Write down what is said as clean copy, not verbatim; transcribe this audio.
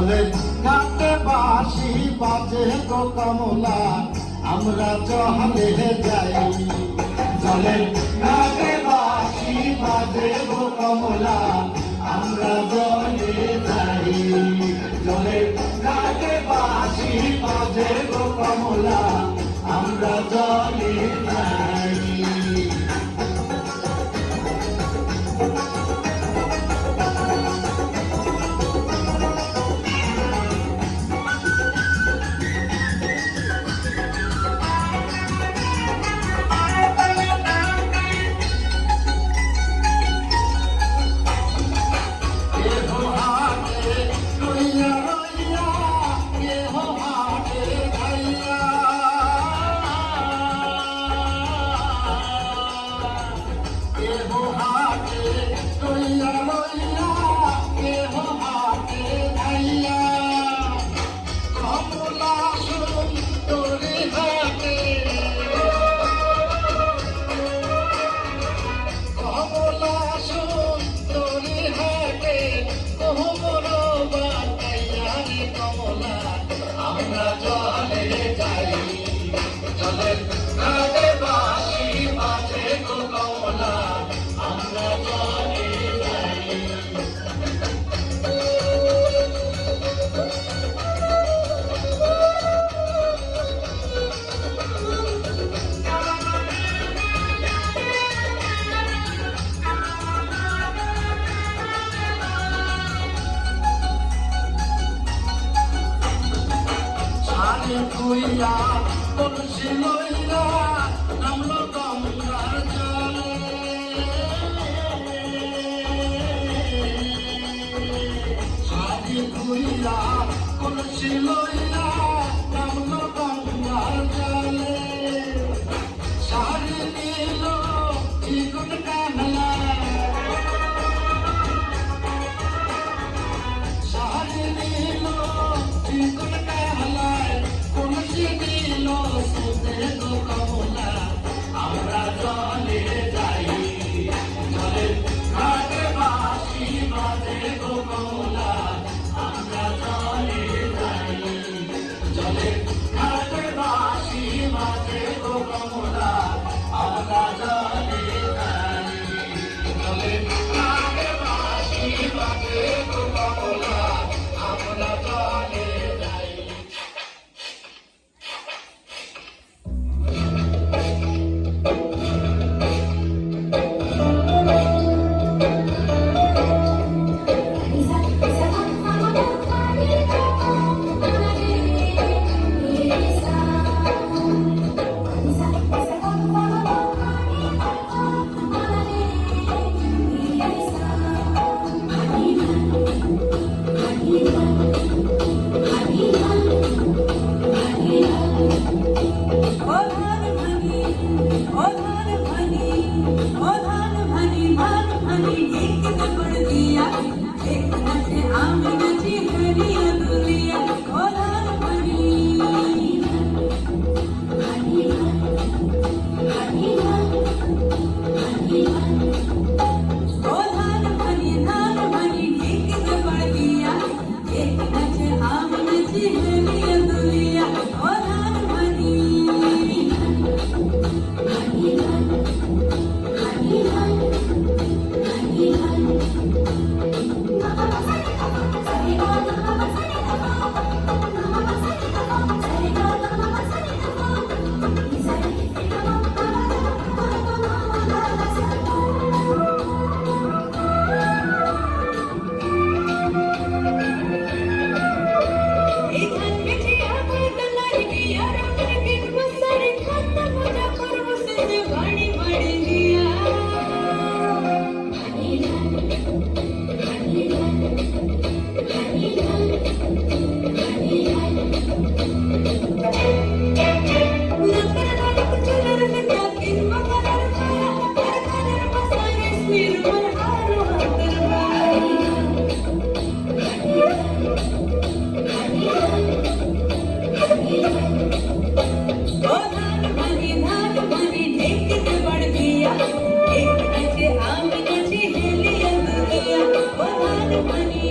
জলের ঘাটে বাঁশি বাজে গো কমলা আমরা জলে যাই জলের ঘাটে বাঁশি বাজে গো কমলা আমরা জলে যাই জলের ঘাটে বাঁশি বাজে গো কমলা আমরা জলে যাই কুইয়া তুলসী লইয়া নামলো গঙ্গার জলে শাড়ি কুইয়া তুলসী লইয়া নামলো গঙ্গার জলে শাড়ি নিল চিকন কামলা শাড়ি নিল চিকন কামলা আমরা জলে যাই জলের ঘাটে বাঁশি বাজে গো কমলা আমরা জলে যাই জলের ঘাটে বাঁশি বাজে গো কমলা আমরা জলে যাই জলের ঘাটে বাঁশি বাজে গো কমলা আমরা জলে যাই Money